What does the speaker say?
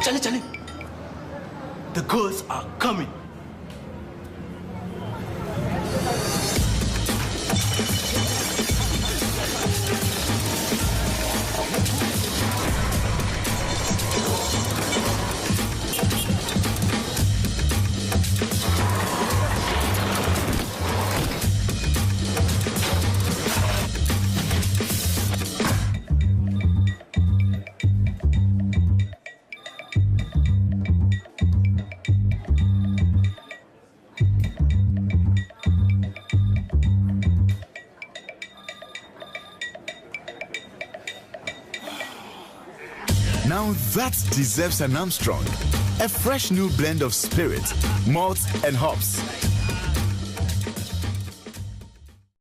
Charlie. The girls are coming. Now that deserves an Armstrong. A fresh new blend of spirit, malt and hops.